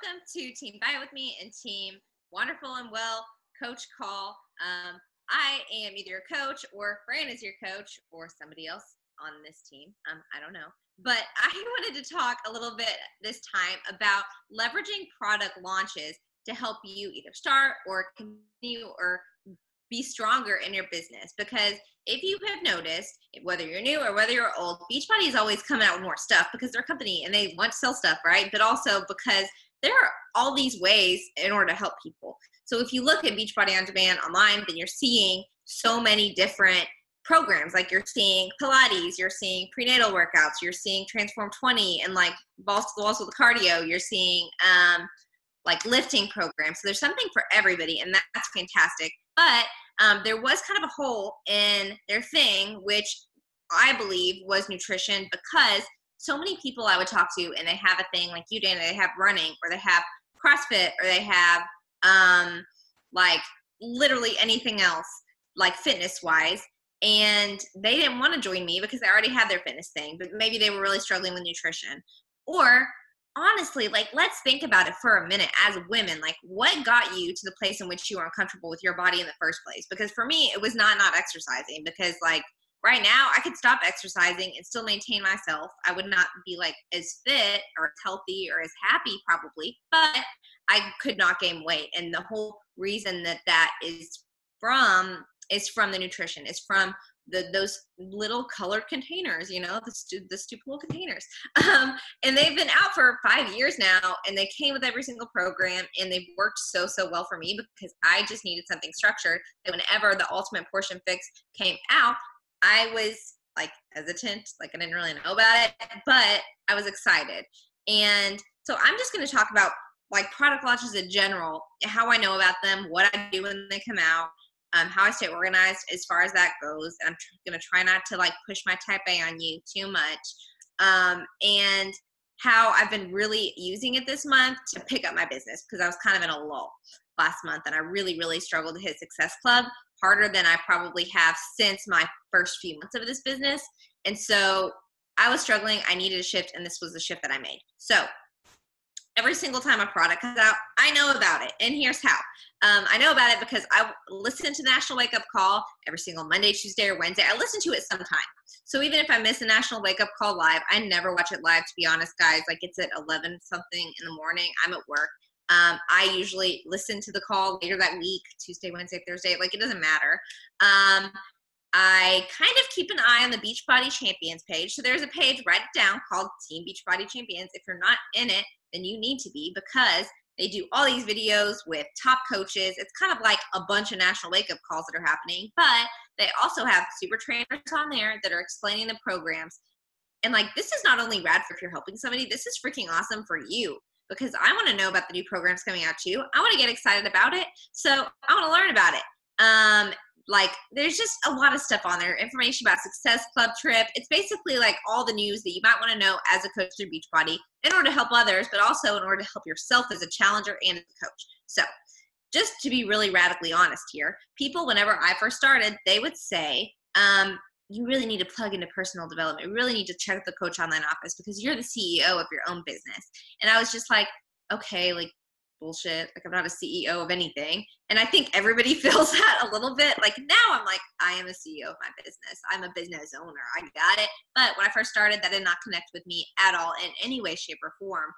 welcome to Team Buy With Me and Team Wonderful and Well Coach Call. I am either a coach or Fran is your coach or somebody else on this team. I don't know. But I wanted to talk a little bit this time about leveraging product launches to help you either start or continue or be stronger in your business. Because if you have noticed, whether you're new or whether you're old, Beachbody is always coming out with more stuff because they're a company and they want to sell stuff, right? But also because there are all these ways in order to help people. So if you look at Beachbody On Demand online, then you're seeing so many different programs. Like you're seeing Pilates, you're seeing prenatal workouts, you're seeing Transform 20 and like balls to the walls with the cardio, you're seeing like lifting programs. So there's something for everybody, and that's fantastic. But there was kind of a hole in their thing, which I believe was nutrition, because so many people I would talk to and they have a thing like you, Dana, they have running or they have CrossFit or they have like literally anything else like fitness wise. And they didn't want to join me because they already had their fitness thing, but maybe they were really struggling with nutrition. Or honestly, like, let's think about it for a minute as women. Like, what got you to the place in which you were uncomfortable with your body in the first place? Because for me, it was not exercising, because like right now I could stop exercising and still maintain myself. I would not be like as fit or as healthy or as happy probably, but I could not gain weight. And the whole reason that is from the nutrition, is from those little colored containers, you know, the stupid little containers. And they've been out for 5 years now, and they came with every single program, and they've worked so well for me because I just needed something structured. And whenever the Ultimate Portion Fix came out, I was like hesitant, like I didn't really know about it, but I was excited. And so I'm just going to talk about like product launches in general, how I know about them, what I do when they come out, how I stay organized as far as that goes. And I'm going to try not to like push my type A on you too much. And how I've been really using it this month to pick up my business, because I was kind of in a lull last month and I really struggled to hit Success Club harder than I probably have since my first few months of this business. And so I was struggling. I needed a shift, and this was the shift that I made. So every single time a product comes out, I know about it. And here's how. I know about it because I listen to the National Wake Up Call every single Monday, Tuesday, or Wednesday. I listen to it sometime. So even if I miss the National Wake Up Call live, I never watch it live, to be honest, guys. Like it's at 11 something in the morning. I'm at work. I usually listen to the call later that week, Tuesday, Wednesday, Thursday. Like it doesn't matter. I kind of keep an eye on the Beachbody Champions page. So there's a page, write it down, called Team Beachbody Champions. If you're not in it, then you need to be, because they do all these videos with top coaches. It's kind of like a bunch of National Wake Up Calls that are happening, but they also have super trainers on there that are explaining the programs. And like, this is not only rad for if you're helping somebody, this is freaking awesome for you, because I want to know about the new programs coming out too. I want to get excited about it. So I want to learn about it. Like there's just a lot of stuff on there, information about Success Club trip. It's basically like all the news that you might want to know as a coach through Beachbody in order to help others, but also in order to help yourself as a challenger and as a coach. So just to be really radically honest here, people, whenever I first started, they would say, you really need to plug into personal development. You really need to check the Coach Online office because you're the CEO of your own business. And I was just like, okay, like bullshit. Like I'm not a CEO of anything. And I think everybody feels that a little bit. Like now I'm like, I am a CEO of my business. I'm a business owner. I got it. But when I first started, that did not connect with me at all in any way, shape, or form.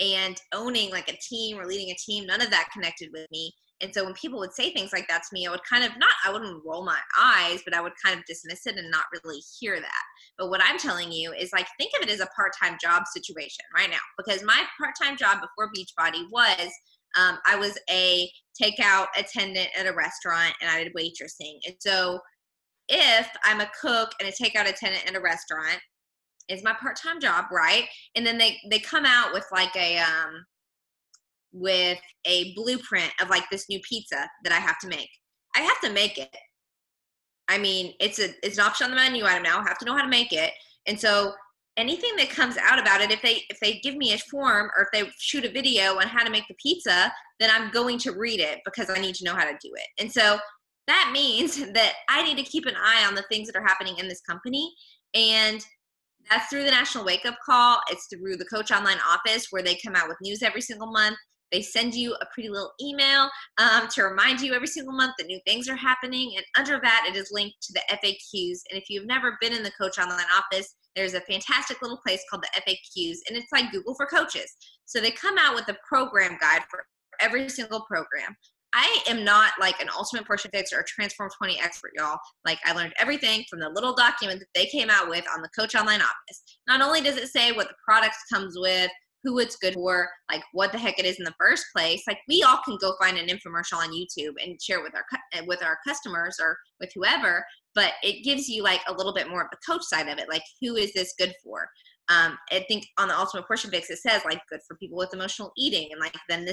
And owning like a team or leading a team, none of that connected with me. And so when people would say things like that to me, I would kind of I wouldn't roll my eyes, but I would kind of dismiss it and not really hear that. But what I'm telling you is like, think of it as a part-time job situation right now, because my part-time job before Beachbody was, I was a takeout attendant at a restaurant and I did waitressing. And so if I'm a cook and a takeout attendant at a restaurant, it's my part-time job, right? And then they come out with like a blueprint of like this new pizza that I have to make. I have to make it. I mean, it's an option on the menu item now. I have to know how to make it. And so anything that comes out about it, if they give me a form or if they shoot a video on how to make the pizza, then I'm going to read it because I need to know how to do it. And so that means that I need to keep an eye on the things that are happening in this company. And That's through the National Wake Up Call. It's through the Coach Online office, where they come out with news every single month. They send you a pretty little email to remind you every single month that new things are happening. And under that, it is linked to the FAQs. And if you've never been in the Coach Online office, there's a fantastic little place called the FAQs, and it's like Google for coaches. So they come out with a program guide for every single program. I am not like an ultimate portion fixer or Transform 20 expert, y'all. Like, I learned everything from the little document that they came out with on the Coach Online office. Not only does it say what the product comes with, who it's good for, like what the heck it is in the first place. Like, we all can go find an infomercial on YouTube and share it with our customers or with whoever, but it gives you like a little bit more of the coach side of it. Like, who is this good for? I think on the Ultimate Portion Fix, it says like good for people with emotional eating. And like, then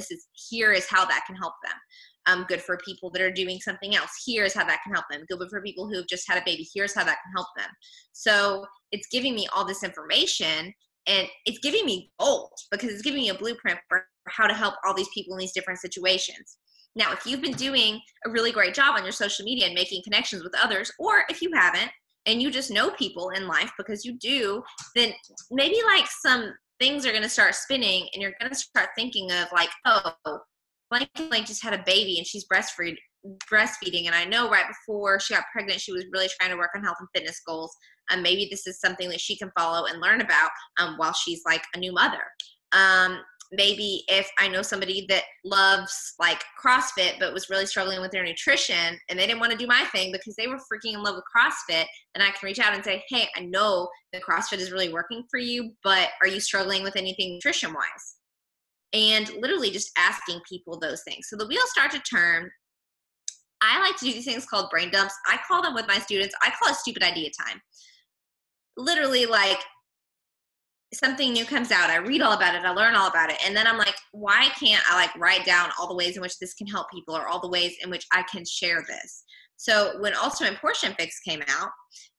here is how that can help them. Good for people that are doing something else. Here's how that can help them. Good for people who've just had a baby. Here's how that can help them. So it's giving me all this information, and it's giving me gold because it's giving me a blueprint for how to help all these people in these different situations. Now, if you've been doing a really great job on your social media and making connections with others, or if you haven't, and you just know people in life because you do, then maybe like some things are going to start spinning, and you're going to start thinking of like, oh, like just had a baby and she's breastfeeding. And I know right before she got pregnant, she was really trying to work on health and fitness goals. Maybe this is something that she can follow and learn about while she's like a new mother. Maybe if I know somebody that loves like CrossFit but was really struggling with their nutrition and they didn't want to do my thing because they were freaking in love with CrossFit, then I can reach out and say, hey, I know that CrossFit is really working for you, but are you struggling with anything nutrition-wise? And literally just asking people those things. So the wheels start to turn. I like to do these things called brain dumps. I call them with my students. I call it stupid idea time. Literally, like, something new comes out, I read all about it, I learn all about it, and then I'm like, why can't I like write down all the ways in which this can help people, or all the ways in which I can share this? So when Ultimate Portion Fix came out,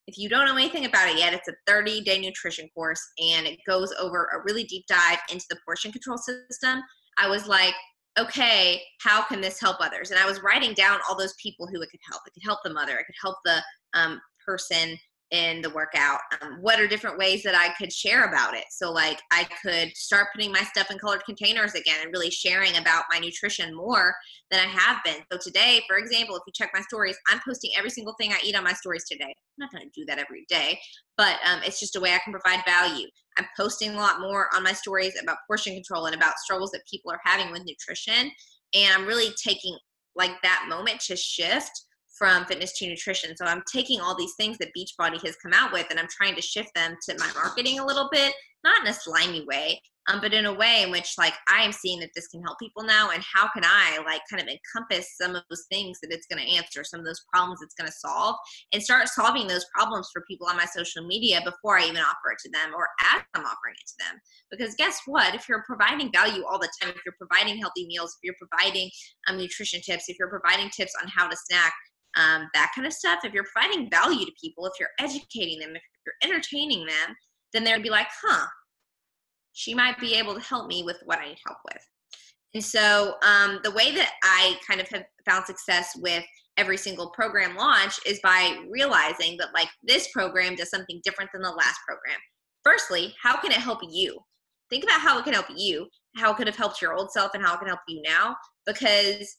if you don't know anything about it yet, it's a 30-day nutrition course, and it goes over a really deep dive into the portion control system. I was like, okay, how can this help others? And I was writing down all those people who it could help. It could help the mother, it could help the person in the workout. What are different ways that I could share about it? So like, I could start putting my stuff in colored containers again and really sharing about my nutrition more than I have been. So today, for example, if you check my stories, I'm posting every single thing I eat on my stories today. I'm not going to do that every day, but it's just a way I can provide value. I'm posting a lot more on my stories about portion control and about struggles that people are having with nutrition. And I'm really taking like that moment to shift from fitness to nutrition. So I'm taking all these things that Beachbody has come out with, and I'm trying to shift them to my marketing a little bit, not in a slimy way, but in a way in which like I am seeing that this can help people now, and how can I like kind of encompass some of those things that it's going to answer, some of those problems it's going to solve, and start solving those problems for people on my social media before I even offer it to them, or as I'm offering it to them. Because guess what? If you're providing value all the time, if you're providing healthy meals, if you're providing nutrition tips, if you're providing tips on how to snack, that kind of stuff, if you're providing value to people, if you're educating them, if you're entertaining them, then they'll be like, huh, she might be able to help me with what I need help with. And so the way that I kind of have found success with every single program launch is by realizing that like this program does something different than the last program. Firstly, how can it help you? Think about how it can help you, how it could have helped your old self, and how it can help you now. Because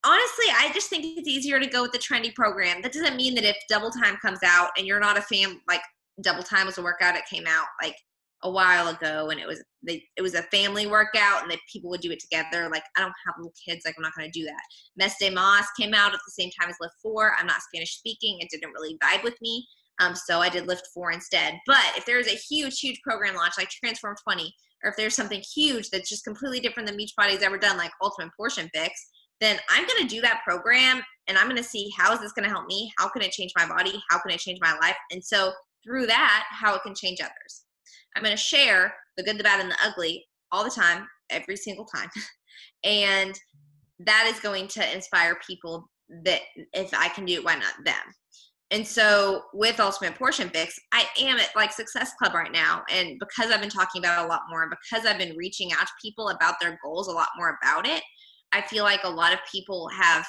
honestly, I just think it's easier to go with the trendy program. That doesn't mean that if Double Time comes out and you're not a fan, like Double Time was a workout, it came out like a while ago, and it was a family workout, and that people would do it together. Like, I don't have little kids, like I'm not going to do that. Mes de Mas came out at the same time as Lift 4. I'm not Spanish speaking. It didn't really vibe with me. So I did Lift 4 instead. But if there's a huge program launch like Transform 20, or if there's something huge that's just completely different than Beachbody's ever done, like Ultimate Portion Fix, then I'm going to do that program, and I'm going to see how is this going to help me? How can it change my body? How can it change my life? And so through that, how it can change others. I'm going to share the good, the bad, and the ugly all the time, every single time. And that is going to inspire people that if I can do it, why not them? And so with Ultimate Portion Fix, I am at like Success Club right now. And because I've been talking about it a lot more, because I've been reaching out to people about their goals a lot more about it, I feel like a lot of people have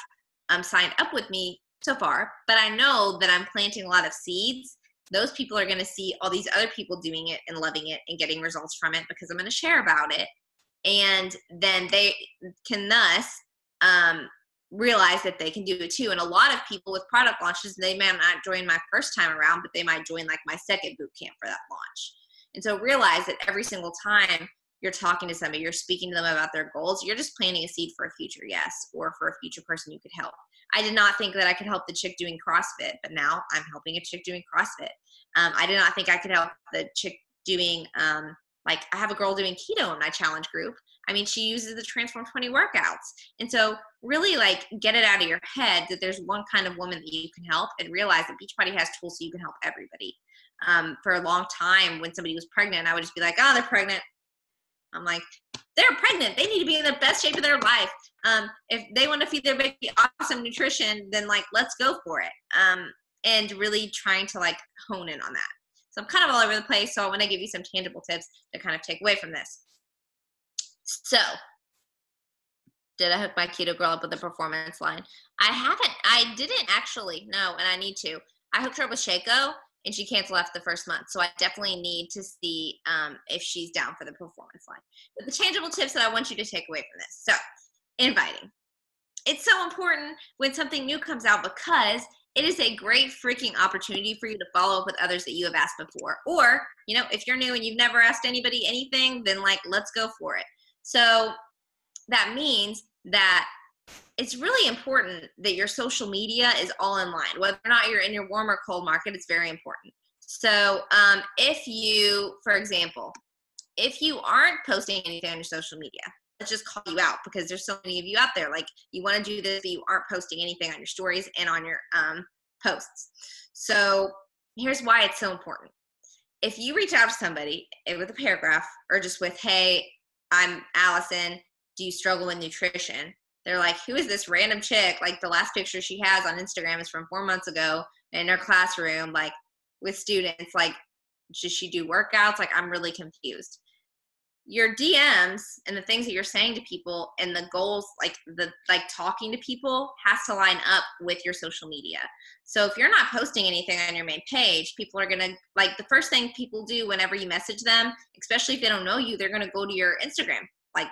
signed up with me so far, but I know that I'm planting a lot of seeds those people are going to see all these other people doing it and loving it and getting results from it because I'm going to share about it. And then they can thus realize that they can do it too. And a lot of people with product launches, they may not join my first time around, but they might join like my second boot camp for that launch. And so realize that every single time you're talking to somebody, you're speaking to them about their goals, you're just planting a seed for a future yes, or for a future person you could help. I did not think that I could help the chick doing CrossFit, but now I'm helping a chick doing CrossFit. I did not think I could help the chick doing, like I have a girl doing keto in my challenge group. I mean, she uses the Transform 20 workouts. And so really like get it out of your head that there's one kind of woman that you can help, and realize that Beachbody has tools so you can help everybody. For a long time when somebody was pregnant, I would just be like, oh, they're pregnant. I'm like, they're pregnant. They need to be in the best shape of their life. If they want to feed their baby awesome nutrition, then like, let's go for it. And really trying to like hone in on that. So I'm kind of all over the place. So I want to give you some tangible tips to kind of take away from this. So did I hook my keto girl up with a performance line? I didn't actually, no, and I need to. I hooked her up with Shaco, and she canceled after the first month. So I definitely need to see if she's down for the performance line. But the tangible tips that I want you to take away from this. So inviting. It's so important when something new comes out because it is a great freaking opportunity for you to follow up with others that you have asked before. Or, you know, if you're new and you've never asked anybody anything, then like, let's go for it. So that means that it's really important that your social media is all in line. Whether or not you're in your warm or cold market, it's very important. So if you, for example, if you aren't posting anything on your social media, let's just call you out because there's so many of you out there. Like you want to do this, but you aren't posting anything on your stories and on your posts. So here's why it's so important. If you reach out to somebody with a paragraph or just with, hey, I'm Allison, do you struggle with nutrition? They're like, who is this random chick? Like the last picture she has on Instagram is from 4 months ago in her classroom, like with students, like, does she do workouts? Like, I'm really confused. Your DMs and the things that you're saying to people and the goals, like talking to people has to line up with your social media. So if you're not posting anything on your main page, people are going to, like, the first thing people do whenever you message them, especially if they don't know you, they're going to go to your Instagram, like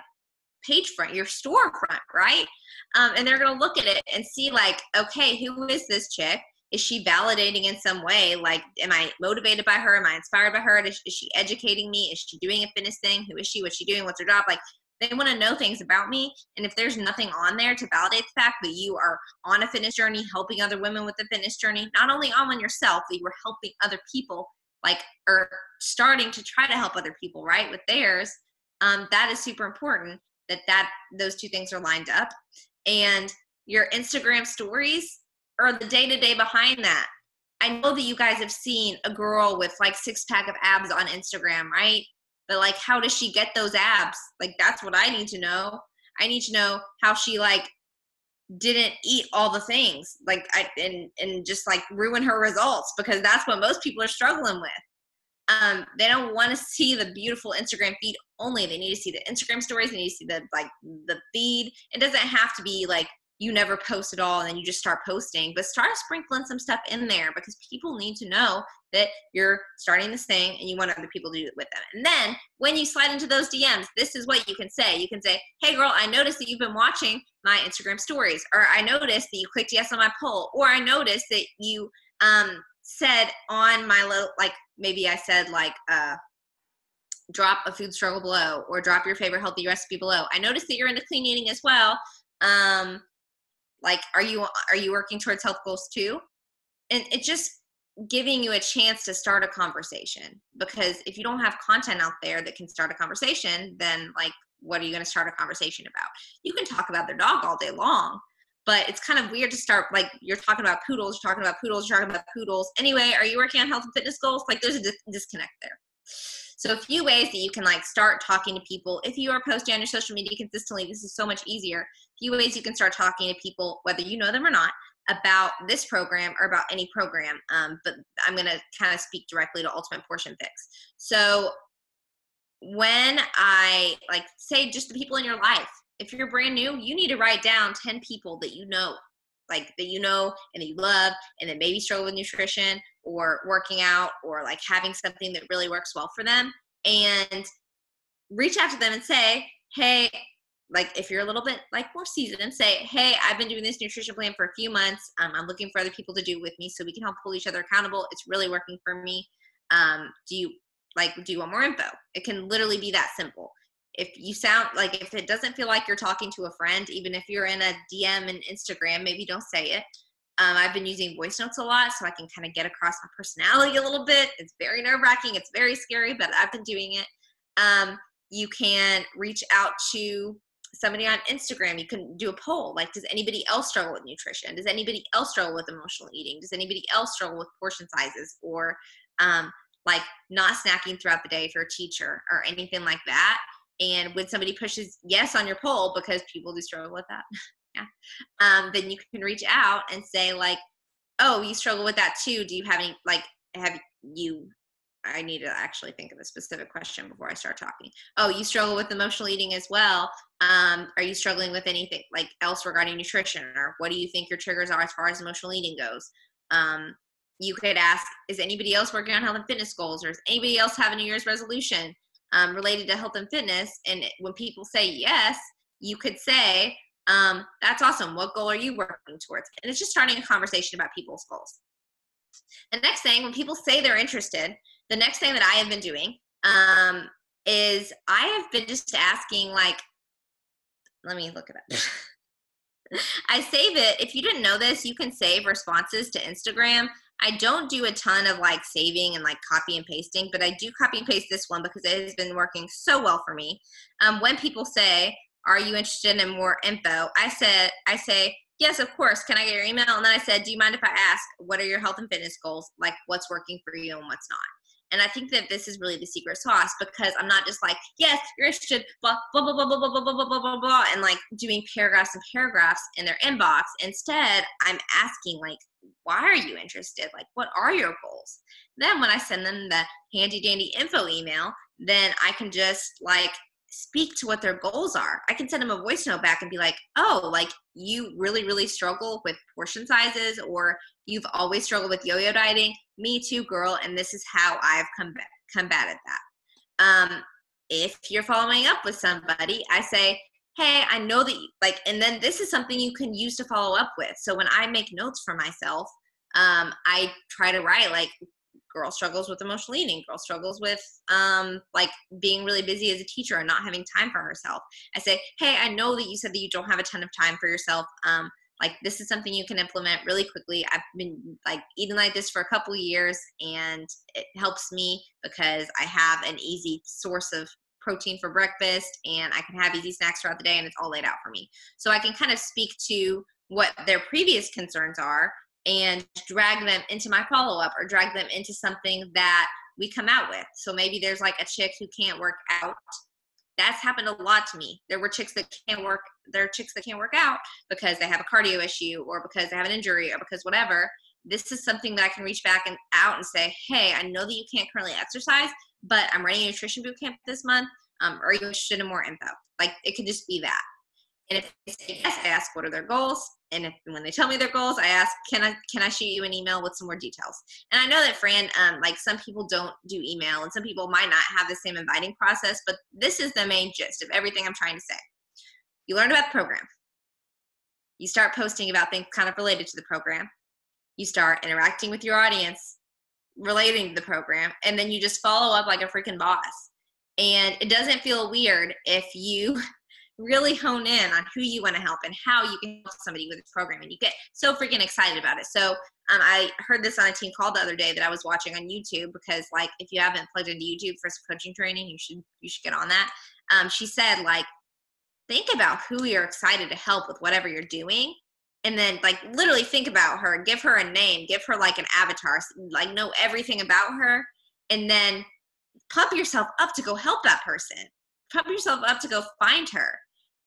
page front, your storefront, right? And they're going to look at it and see like, okay, who is this chick? Is she validating in some way? Like, am I motivated by her? Am I inspired by her? Is she educating me? Is she doing a fitness thing? Who is she? What's she doing? What's her job? Like, they want to know things about me. And if there's nothing on there to validate the fact that you are on a fitness journey, helping other women with the fitness journey, not only on yourself, but you are helping other people, like, or starting to try to help other people, right, with theirs, that is super important that those two things are lined up. And your Instagram stories or the day-to-day behind that. I know that you guys have seen a girl with like 6-pack of abs on Instagram, right? But like, how does she get those abs? Like, that's what I need to know. I need to know how she like didn't eat all the things, like and just like ruin her results, because that's what most people are struggling with. They don't want to see the beautiful Instagram feed only. They need to see the Instagram stories. They need to see the feed. It doesn't have to be like, you never post at all and then you just start posting, but start sprinkling some stuff in there because people need to know that you're starting this thing and you want other people to do it with them. And then when you slide into those DMs, this is what you can say. You can say, hey girl, I noticed that you've been watching my Instagram stories, or I noticed that you clicked yes on my poll, or I noticed that you said on my little, like maybe I said like, drop a food struggle below, or drop your favorite healthy recipe below. I noticed that you're into clean eating as well. Like, are you working towards health goals too? And it's just giving you a chance to start a conversation, because if you don't have content out there that can start a conversation, then like, what are you going to start a conversation about? You can talk about their dog all day long, but it's kind of weird to start, like, you're talking about poodles, you're talking about poodles, you're talking about poodles. Anyway, are you working on health and fitness goals? Like, there's a disconnect there. So a few ways that you can like start talking to people. If you are posting on your social media consistently, this is so much easier. A few ways you can start talking to people, whether you know them or not, about this program or about any program. But I'm going to kind of speak directly to Ultimate Portion Fix. So when I like say just the people in your life, if you're brand new, you need to write down 10 people that you know, like that you know and that you love and that maybe struggle with nutrition, or working out or like having something that really works well for them, and reach out to them and say, hey, like if you're a little bit like more seasoned, say, hey, I've been doing this nutrition plan for a few months. I'm looking for other people to do it with me so we can help hold each other accountable. It's really working for me. Do you want more info? It can literally be that simple. If you sound like, if it doesn't feel like you're talking to a friend, even if you're in a DM and Instagram, maybe don't say it. I've been using voice notes a lot so I can kind of get across my personality a little bit. It's very nerve-wracking. It's very scary, but I've been doing it. You can reach out to somebody on Instagram. You can do a poll. Like, does anybody else struggle with nutrition? Does anybody else struggle with emotional eating? Does anybody else struggle with portion sizes or like not snacking throughout the day if you're a teacher or anything like that? And when somebody pushes yes on your poll, because people do struggle with that, yeah, then you can reach out and say like, oh, you struggle with that too. Do you have any, like, I need to actually think of a specific question before I start talking. Oh, you struggle with emotional eating as well. Are you struggling with anything like else regarding nutrition, or what do you think your triggers are as far as emotional eating goes? You could ask, is anybody else working on health and fitness goals, or does anybody else have a New Year's resolution related to health and fitness? And when people say yes, you could say, that's awesome. What goal are you working towards? And it's just starting a conversation about people's goals. The next thing, when people say they're interested, the next thing that I have been doing is I have been just asking, like, let me look it up. I save it. If you didn't know this, you can save responses to Instagram. I don't do a ton of like saving and like copy and pasting, but I do copy and paste this one because it has been working so well for me. When people say, are you interested in more info? I say, yes, of course. Can I get your email? And then I said, do you mind if I ask, what are your health and fitness goals? Like, what's working for you and what's not? And I think that this is really the secret sauce, because I'm not just like, yes, you're interested, blah, blah, blah, blah, blah, blah, blah, blah, blah, blah, blah, and like doing paragraphs and paragraphs in their inbox. Instead, I'm asking like, why are you interested? Like, what are your goals? Then when I send them the handy dandy info email, then I can just like speak to what their goals are. I can send them a voice note back and be like, oh, like you really, really struggle with portion sizes, or you've always struggled with yo-yo dieting. Me too, girl. And this is how I've combated that. If you're following up with somebody, I say, hey, I know that you, like, and then this is something you can use to follow up with. So when I make notes for myself, I try to write like, girl struggles with emotional eating, girl struggles with like being really busy as a teacher and not having time for herself. I say, hey, I know that you said that you don't have a ton of time for yourself. Like, this is something you can implement really quickly. I've been like eating like this for a couple of years, and it helps me because I have an easy source of protein for breakfast, and I can have easy snacks throughout the day, and it's all laid out for me. So I can kind of speak to what their previous concerns are and drag them into my follow-up, or drag them into something that we come out with. So maybe there's like a chick who can't work out. That's happened a lot to me. There are chicks that can't work out because they have a cardio issue, or because they have an injury, or because whatever. This is something that I can reach back and out and say, hey, I know that you can't currently exercise, but I'm running a nutrition boot camp this month. Are you interested in more info? Like, it could just be that. And if they say yes, I ask, what are their goals? And when they tell me their goals, I ask, can I shoot you an email with some more details? And I know that, Fran, like some people don't do email, and some people might not have the same inviting process, but this is the main gist of everything I'm trying to say. You learn about the program. You start posting about things kind of related to the program. You start interacting with your audience relating to the program, and then you just follow up like a freaking boss. And it doesn't feel weird if you really hone in on who you want to help and how you can help somebody with this program, and you get so freaking excited about it. So I heard this on a team call the other day that I was watching on YouTube, because like, if you haven't plugged into YouTube for some coaching training, you should get on that. She said, like, think about who you're excited to help with whatever you're doing, and then like literally think about her, give her a name, give her like an avatar, like know everything about her, and then pump yourself up to go help that person. Pump yourself up to go find her,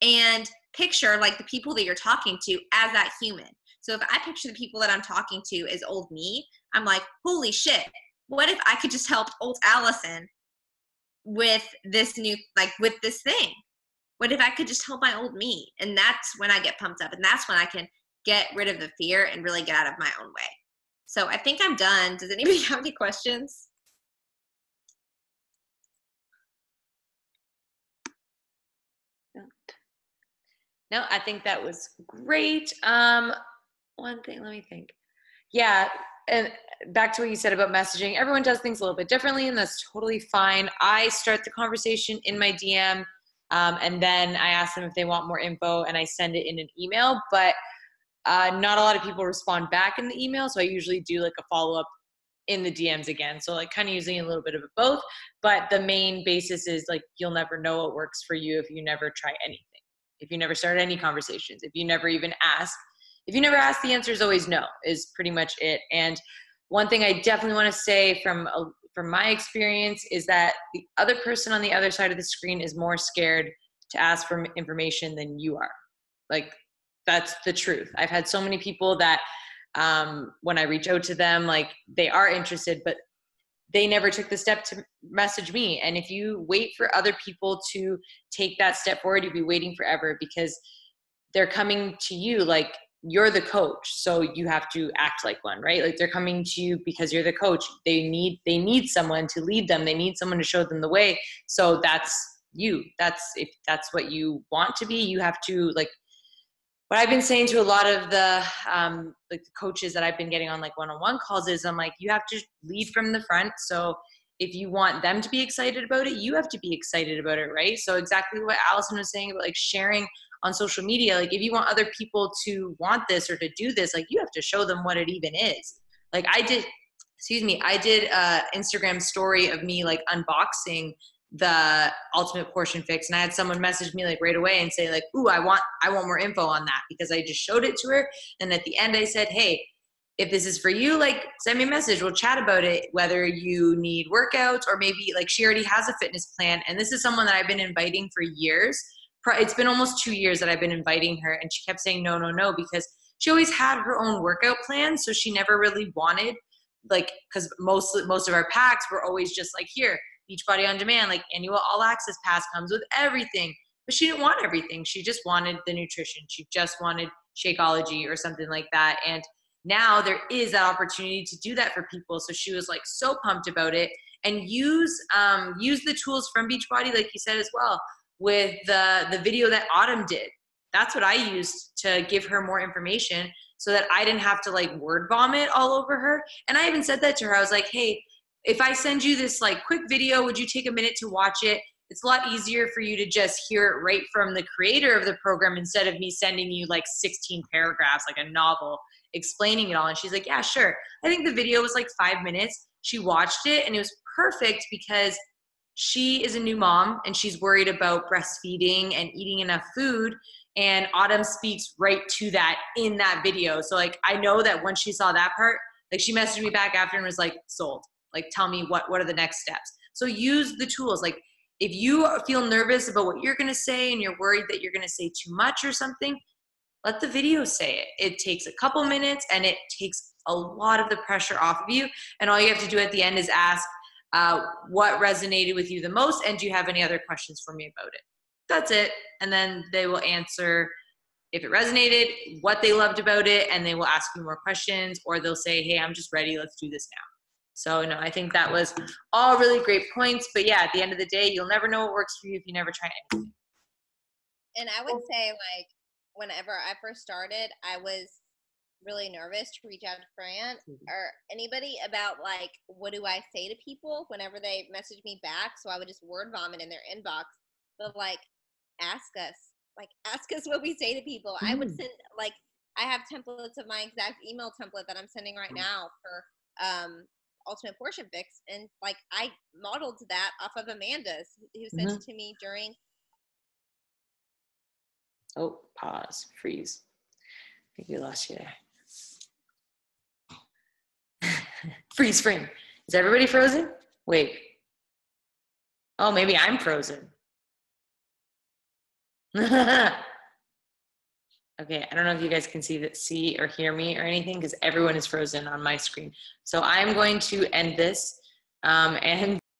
and picture like the people that you're talking to as that human. So if I picture the people that I'm talking to as old me, I'm like, holy shit, what if I could just help old Allison with this new, like with this thing? What if I could just help my old me? And that's when I get pumped up, and that's when I can get rid of the fear and really get out of my own way. So I think I'm done. Does anybody have any questions? No, I think that was great. One thing, let me think. Yeah, and back to what you said about messaging, everyone does things a little bit differently, and that's totally fine. I start the conversation in my DM, and then I ask them if they want more info, and I send it in an email, but not a lot of people respond back in the email, so I usually do like a follow-up in the DMs again. So like kind of using a little bit of both, but the main basis is like you'll never know what works for you if you never try anything. If you never start any conversations, if you never even ask. If you never ask, the answer is always no, is pretty much it. And one thing I definitely want to say from my experience is that the other person on the other side of the screen is more scared to ask for information than you are. Like, that's the truth. I've had so many people that when I reach out to them, like they are interested, but they never took the step to message me. And if you wait for other people to take that step forward, you'll be waiting forever, because they're coming to you like you're the coach. So you have to act like one, right? Like they're coming to you because you're the coach. They need someone to lead them. They need someone to show them the way. So that's you. If that's what you want to be, you have to, like, what I've been saying to a lot of the like the coaches that I've been getting on like one-on-one calls is I'm like, you have to lead from the front. So if you want them to be excited about it, you have to be excited about it, right? So exactly what Allison was saying about like sharing on social media, like if you want other people to want this or to do this, like you have to show them what it even is. Like I did Instagram story of me like unboxing the Ultimate Portion Fix, and I had someone message me like right away and say like, ooh, I want more info on that, because I just showed it to her. And at the end I said, hey, if this is for you, like send me a message, we'll chat about it, whether you need workouts or maybe like she already has a fitness plan. And this is someone that I've been inviting for years. It's been almost 2 years that I've been inviting her, and she kept saying no, because she always had her own workout plan. So she never really wanted, like, because most of our packs were always just like, here, Beachbody on Demand, like annual all access pass comes with everything. But she didn't want everything. She just wanted the nutrition. She just wanted Shakeology or something like that. And now there is that opportunity to do that for people. So she was like so pumped about it. And use the tools from Beachbody, like you said as well, with the video that Autumn did. That's what I used to give her more information, so that I didn't have to like word vomit all over her. And I even said that to her. I was like, hey, if I send you this like quick video, would you take a minute to watch it? It's a lot easier for you to just hear it right from the creator of the program, instead of me sending you like 16 paragraphs, like a novel, explaining it all. And she's like, yeah, sure. I think the video was like 5 minutes. She watched it and it was perfect, because she is a new mom and she's worried about breastfeeding and eating enough food. And Autumn speaks right to that in that video. So like, I know that once she saw that part, like she messaged me back after and was like, sold. Like, tell me what are the next steps. So use the tools. Like if you feel nervous about what you're going to say and you're worried that you're going to say too much or something, let the video say it. It takes a couple minutes and it takes a lot of the pressure off of you. And all you have to do at the end is ask what resonated with you the most, and do you have any other questions for me about it? That's it. And then they will answer if it resonated, what they loved about it, and they will ask you more questions, or they'll say, hey, I'm just ready, let's do this now. So no, I think that was all really great points. But yeah, at the end of the day, you'll never know what works for you if you never try anything. And I would say, like, whenever I first started, I was really nervous to reach out to Fran or anybody about, like, what do I say to people whenever they message me back. So I would just word vomit in their inbox. But, like, ask us what we say to people. I would send, like, I have templates of my exact email template that I'm sending right now for Ultimate Portion Fix, and like I modeled that off of Amanda's, who sent it to me during. Oh, pause, freeze. I think we lost you there. Freeze frame. Is everybody frozen? Wait. Oh, maybe I'm frozen. Okay, I don't know if you guys can see or hear me or anything, because everyone is frozen on my screen. So I'm going to end this and